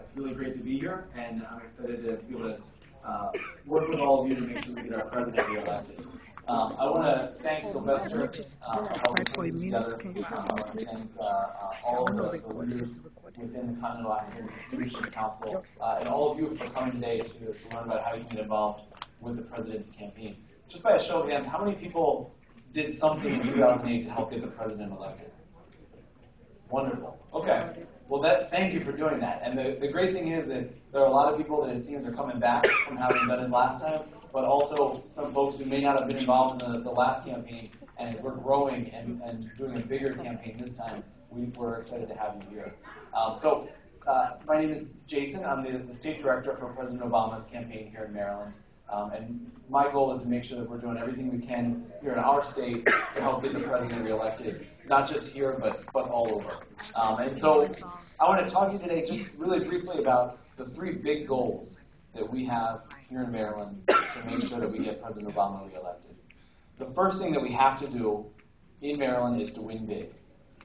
It's really great to be here, and I'm excited to be able to work with all of you to make sure we get our president reelected. I want to thank Sylvester for helping put this together. I want to thank all of the leaders within the Continental African Leadership Council and all of you for coming today to learn about how you can get involved with the president's campaign. Just by a show of hands, how many people did something in 2008 to help get the president elected? Wonderful. Okay. Well, thank you for doing that. And the great thing is that there are a lot of people that it seems are coming back from having done it last time, but also some folks who may not have been involved in the last campaign. And as we're growing and doing a bigger campaign this time, we're excited to have you here. My name is Jason. I'm the state director for President Obama's campaign here in Maryland. And my goal is to make sure that we're doing everything we can here in our state to help get the president reelected, not just here, but all over. And so I want to talk to you today just really briefly about the three big goals that we have here in Maryland to make sure that we get President Obama reelected. The first thing that we have to do in Maryland is to win big.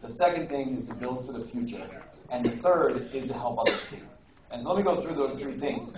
The second thing is to build for the future. And the third is to help other states. And so let me go through those three things.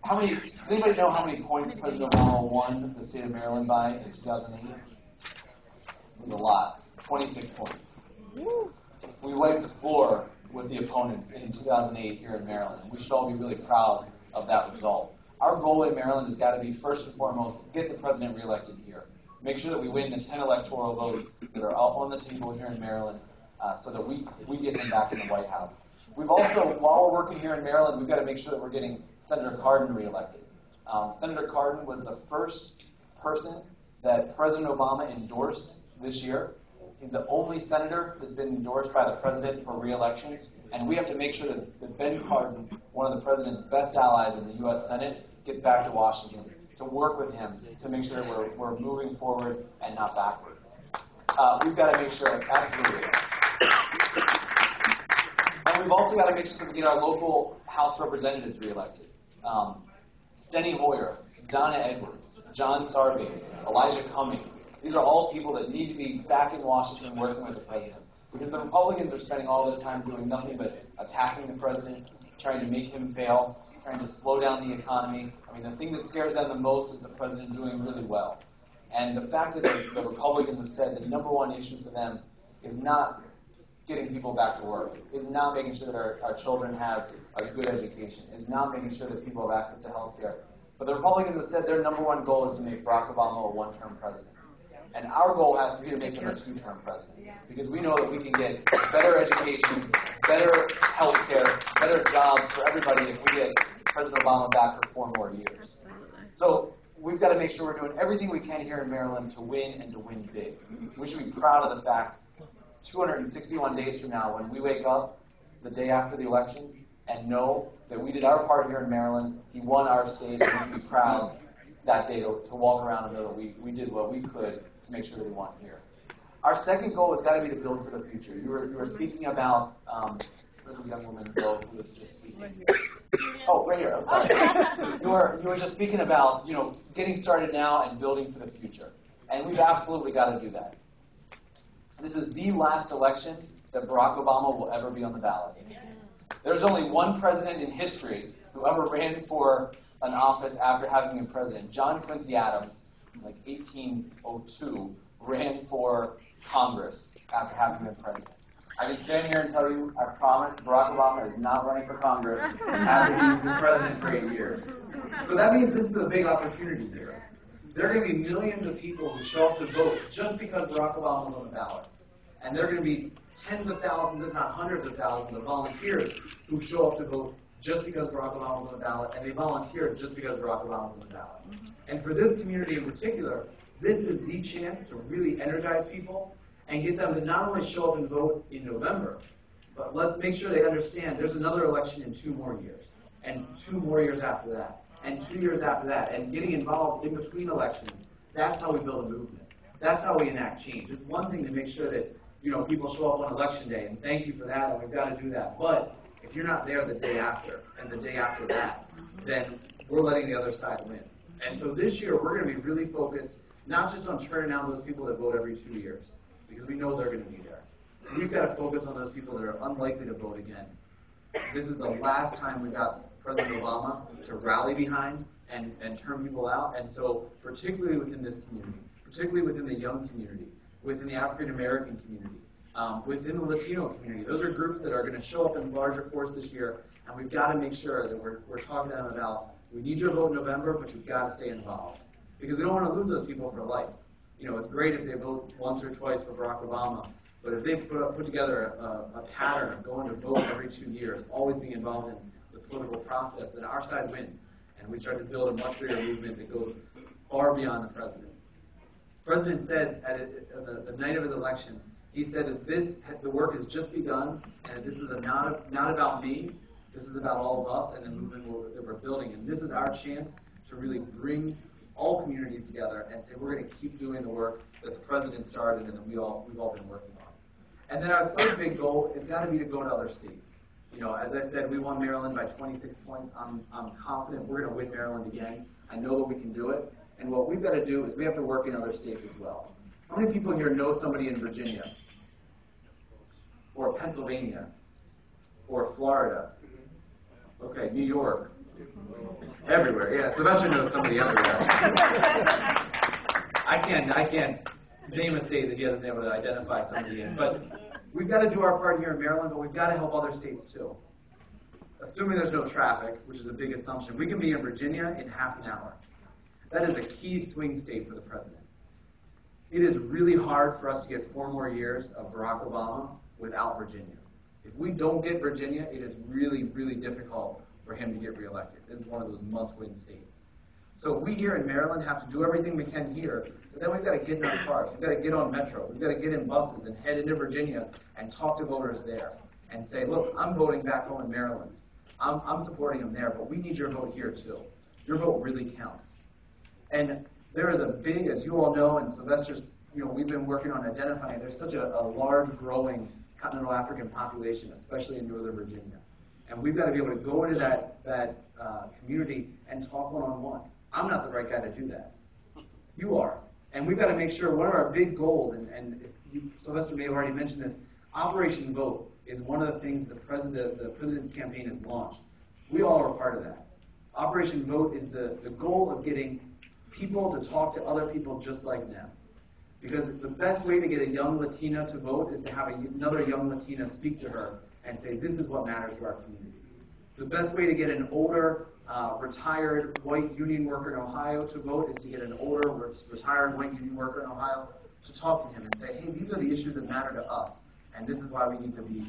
Does anybody know how many points President Obama won the state of Maryland by in 2008? It was a lot. 26 points. We wiped the floor with the opponents in 2008 here in Maryland. We should all be really proud of that result. Our goal in Maryland has got to be, first and foremost, get the president reelected here. Make sure that we win the 10 electoral votes that are out on the table here in Maryland so that we get him back in the White House. We've also, while we're working here in Maryland, we've got to make sure that we're getting Senator Cardin reelected. Senator Cardin was the first person that President Obama endorsed this year. He's the only senator that's been endorsed by the president for reelection. And we have to make sure that Ben Cardin, one of the president's best allies in the U.S. Senate, gets back to Washington to work with him to make sure that we're moving forward and not backward. We've got to make sure, absolutely. And we've also got to make sure that we get our local House representatives reelected. Steny Hoyer, Donna Edwards, John Sarbanes, Elijah Cummings. These are all people that need to be back in Washington working with the president. Because the Republicans are spending all their time doing nothing but attacking the president, trying to make him fail, trying to slow down the economy. I mean, the thing that scares them the most is the president doing really well. And the fact that the Republicans have said the number one issue for them is not getting people back to work, is not making sure that our children have a good education, is not making sure that people have access to health care. But the Republicans have said their number one goal is to make Barack Obama a one-term president. And our goal has to be to make him a two-term president. Because we know that we can get better education, better health care, better jobs for everybody if we get President Obama back for 4 more years. So we've got to make sure we're doing everything we can here in Maryland to win and to win big. We should be proud of the fact 261 days from now, when we wake up the day after the election and know that we did our part here in Maryland, he won our state, and we can be proud that day to walk around and know that we did what we could to make sure that he won here. Our second goal has got to be to build for the future. You were speaking about, where's the young woman who was just speaking? Oh, right here, I'm sorry. You were just speaking about, getting started now and building for the future. And we've absolutely got to do that. This is the last election that Barack Obama will ever be on the ballot. There's only one president in history who ever ran for an office after having been president. John Quincy Adams, in 1802, ran for Congress after having been president. I can stand here and tell you, I promise, Barack Obama is not running for Congress after he's been president for 8 years. So that means this is a big opportunity here. There are going to be millions of people who show up to vote just because Barack Obama is on the ballot. And there are going to be tens of thousands, if not hundreds of thousands, of volunteers who show up to vote just because Barack Obama is on the ballot, and they volunteer just because Barack Obama is on the ballot. And for this community in particular, this is the chance to really energize people and get them to not only show up and vote in November, but let's make sure they understand there's another election in 2 more years, and 2 more years after that, and 2 years after that, and getting involved in between elections. That's how we build a movement. That's how we enact change. It's one thing to make sure that people show up on election day, and thank you for that, and we've got to do that. But if you're not there the day after, and the day after that, then we're letting the other side win. And so this year, we're going to be really focused, not just on turning out those people that vote every 2 years, because we know they're going to be there. We've got to focus on those people that are unlikely to vote again. This is the last time we've got President Obama to rally behind and turn people out. And so particularly within this community, particularly within the young community, within the African American community, within the Latino community, those are groups that are going to show up in larger force this year. And we've got to make sure that we're talking to them about, we need your vote in November, but you've got to stay involved. Because we don't want to lose those people for life. You know, it's great if they vote once or twice for Barack Obama, but if they put together a pattern of going to vote every 2 years, always being involved in the political process, then our side wins. And we start to build a much bigger movement that goes far beyond the president. The president said at the night of his election, he said that the work has just begun, and this is not about me, this is about all of us and the movement that we're building. And this is our chance to really bring all communities together and say we're going to keep doing the work that the president started and that we've all been working on. And then our third big goal has got to be to go to other states. You know, as I said, we won Maryland by 26 points. I'm confident we're going to win Maryland again. I know that we can do it. And what we've got to do is we have to work in other states as well. How many people here know somebody in Virginia, or Pennsylvania, or Florida? Okay, New York. Everywhere, yeah. Sylvester knows somebody everywhere. I can't name a state that he hasn't been able to identify somebody in. But we've got to do our part here in Maryland, but we've got to help other states too. Assuming there's no traffic, which is a big assumption, we can be in Virginia in half an hour. That is a key swing state for the president. It is really hard for us to get 4 more years of Barack Obama without Virginia. If we don't get Virginia, it is really, really difficult for him to get reelected. It is one of those must-win states. So we here in Maryland have to do everything we can here, but then we've got to get in our cars. We've got to get on Metro. We've got to get in buses and head into Virginia and talk to voters there and say, look, I'm voting back home in Maryland. I'm supporting him there, but we need your vote here too. Your vote really counts. And there is a big, as you all know, and Sylvester's, we've been working on identifying, there's such a large growing continental African population, especially in Northern Virginia. And we've got to be able to go into that community and talk one-on-one. I'm not the right guy to do that. You are. And we've got to make sure one of our big goals, and Sylvester may have already mentioned this, Operation Vote is one of the things the president's campaign has launched. We all are part of that. Operation Vote is the goal of getting people to talk to other people just like them. Because the best way to get a young Latina to vote is to have another young Latina speak to her and say, this is what matters to our community. The best way to get an older, retired white union worker in Ohio to vote is to get an older, retired white union worker in Ohio to talk to him and say, hey, these are the issues that matter to us, and this is why we need to be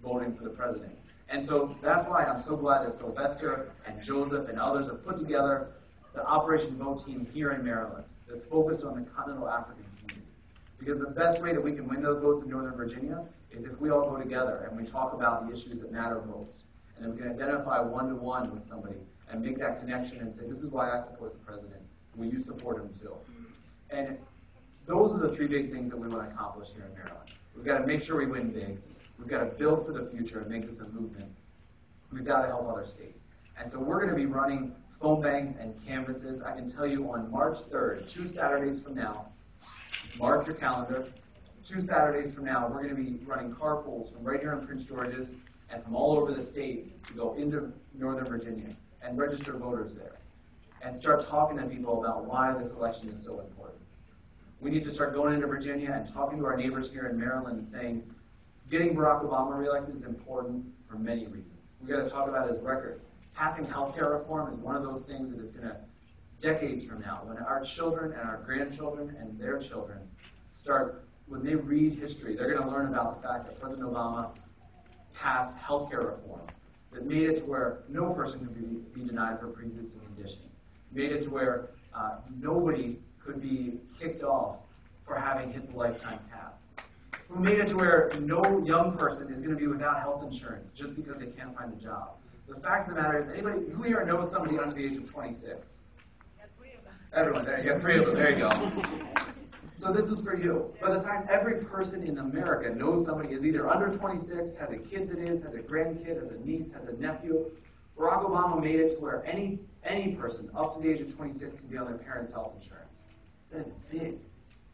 voting for the president. And so that's why I'm so glad that Sylvester and Joseph and others have put together the Operation Vote team here in Maryland that's focused on the continental African community. Because the best way that we can win those votes in Northern Virginia is if we all go together and we talk about the issues that matter most. And then we can identify one-to-one with somebody and make that connection and say, this is why I support the president. Will you support him too? And those are the 3 big things that we want to accomplish here in Maryland. We've got to make sure we win big. We've got to build for the future and make this a movement. We've got to help other states. And so we're going to be running phone banks and canvases. I can tell you on March 3rd, 2 Saturdays from now, mark your calendar, 2 Saturdays from now, we're going to be running carpools from right here in Prince George's and from all over the state to go into Northern Virginia and register voters there and start talking to people about why this election is so important. We need to start going into Virginia and talking to our neighbors here in Maryland and saying, getting Barack Obama reelected is important for many reasons. We've got to talk about his record. Passing health care reform is one of those things that is going to, decades from now, when our children and our grandchildren and their children start, when they read history, they're going to learn about the fact that President Obama passed health care reform that made it to where no person could be denied for a pre-existing condition, made it to where nobody could be kicked off for having hit the lifetime cap, who made it to where no young person is going to be without health insurance just because they can't find a job. The fact of the matter is, anybody who here knows somebody under the age of 26? Everyone, there you go, 3 of them, there you go. So this is for you. But the fact every person in America knows somebody is either under 26, has a kid that is, has a grandkid, has a niece, has a nephew. Barack Obama made it to where any person up to the age of 26 can be on their parents' health insurance. That is big.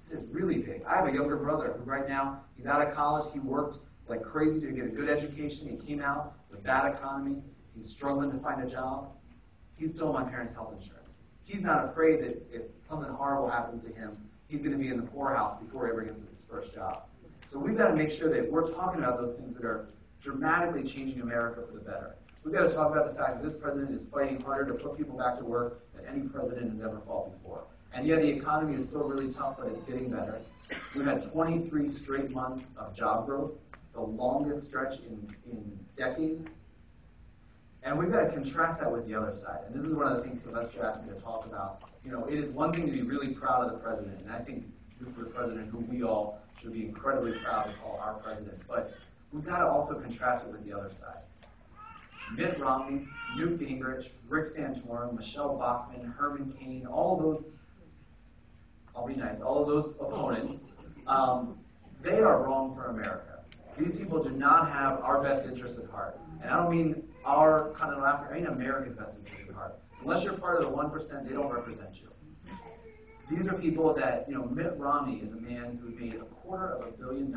That is really big. I have a younger brother who right now, he's out of college. He worked like crazy to get a good education. He came out, it's a bad economy, he's struggling to find a job. He's still my parents' health insurance. He's not afraid that if something horrible happens to him, he's going to be in the poorhouse before he ever gets his first job. So we've got to make sure that we're talking about those things that are dramatically changing America for the better. We've got to talk about the fact that this president is fighting harder to put people back to work than any president has ever fought before. And yeah, the economy is still really tough, but it's getting better. We've had 23 straight months of job growth, the longest stretch in decades. And we've got to contrast that with the other side. And this is one of the things Sylvester asked me to talk about. You know, it is one thing to be really proud of the president, and I think this is a president who we all should be incredibly proud to call our president. But we've got to also contrast it with the other side. Mitt Romney, Newt Gingrich, Rick Santorum, Michelle Bachmann, Herman Cain, all of those, I'll be nice, all of those opponents, they are wrong for America. These people do not have our best interests at heart. And I don't mean our Continental Africa, I mean America's best interests at heart. Unless you're part of the 1%, they don't represent you. These are people that, you know, Mitt Romney is a man who made $250 million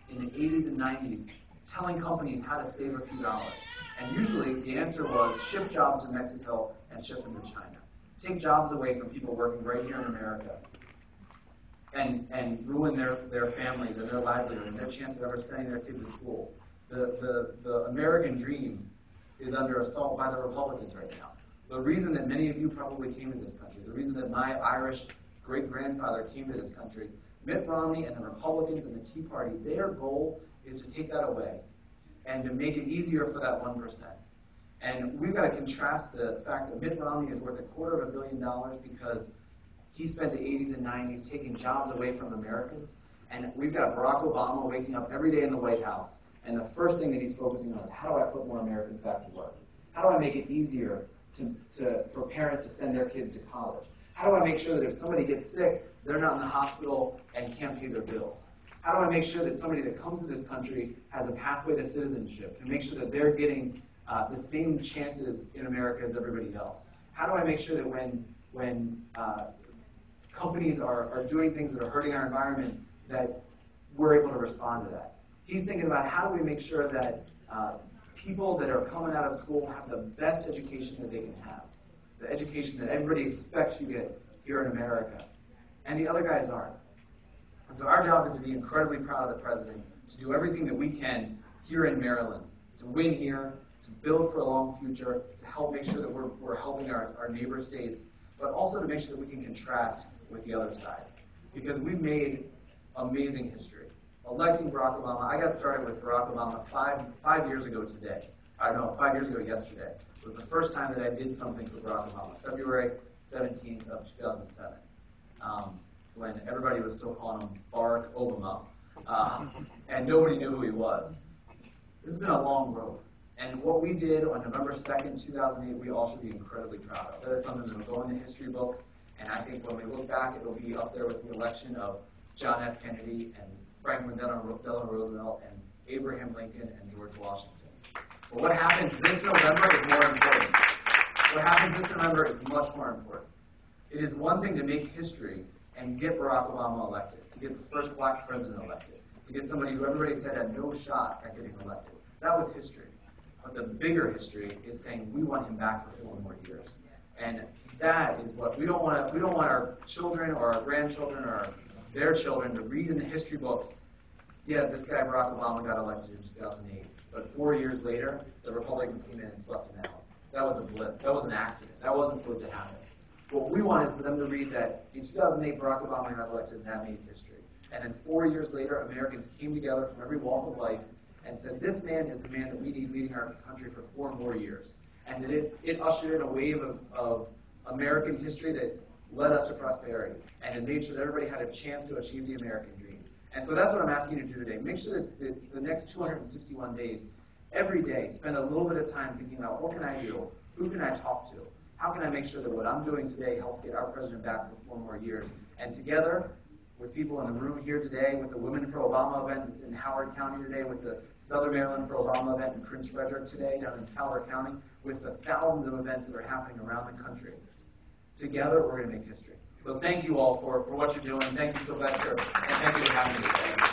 in the 80s and 90s, telling companies how to save a few dollars. And usually the answer was ship jobs to Mexico and ship them to China. Take jobs away from people working right here in America and ruin their families and their livelihood and their chance of ever sending their kid to school. The American dream is under assault by the Republicans right now. The reason that many of you probably came to this country, the reason that my Irish great-grandfather came to this country, Mitt Romney and the Republicans and the Tea Party, their goal is to take that away and to make it easier for that 1%. And we've got to contrast the fact that Mitt Romney is worth $250 million because he spent the 80s and 90s taking jobs away from Americans. And we've got Barack Obama waking up every day in the White House, and the first thing that he's focusing on is how do I put more Americans back to work? How do I make it easier for parents to send their kids to college? How do I make sure that if somebody gets sick, they're not in the hospital and can't pay their bills? How do I make sure that somebody that comes to this country has a pathway to citizenship, can make sure that they're getting the same chances in America as everybody else? How do I make sure that when companies are doing things that are hurting our environment, that we're able to respond to that? He's thinking about how do we make sure that people that are coming out of school have the best education that they can have, the education that everybody expects you get here in America, and the other guys aren't. And so our job is to be incredibly proud of the president, to do everything that we can here in Maryland, to win here, to build for a long future, to help make sure that we're helping our neighbor states, but also to make sure that we can contrast with the other side. Because we've made amazing history. Electing Barack Obama, I got started with Barack Obama five years ago today. 5 years ago yesterday. It was the first time that I did something for Barack Obama, February 17th of 2007. When everybody was still calling him Barack Obama, and nobody knew who he was. This has been a long road. And what we did on November 2nd, 2008, we all should be incredibly proud of. That is something that will go in the history books, and I think when we look back, it will be up there with the election of John F. Kennedy and Franklin Delano Roosevelt and Abraham Lincoln and George Washington. But what happens this November is more important. What happens this November is much more important. It is one thing to make history and get Barack Obama elected, to get the first black president elected, to get somebody who everybody said had no shot at getting elected. That was history. But the bigger history is saying we want him back for 4 more years. And that is what we don't want our children or our grandchildren or their children to read in the history books, yeah, this guy Barack Obama got elected in 2008, but 4 years later, the Republicans came in and swept him out. That was a blip. That was an accident. That wasn't supposed to happen. What we want is for them to read that in 2008, Barack Obama got elected, and that made history. And then 4 years later, Americans came together from every walk of life and said, this man is the man that we need leading our country for 4 more years. And that it ushered in a wave of American history that led us to prosperity, and it made sure that everybody had a chance to achieve the American dream. And so that's what I'm asking you to do today. Make sure that the next 261 days, every day, spend a little bit of time thinking about what can I do? Who can I talk to? How can I make sure that what I'm doing today helps get our president back for 4 more years? And together, with people in the room here today, with the Women for Obama event that's in Howard County today, with the Southern Maryland for Obama event in Prince Frederick today, down in Fowler County, with the thousands of events that are happening around the country. Together, we're going to make history. So thank you all for what you're doing. Thank you, Sylvester, and thank you for having me today.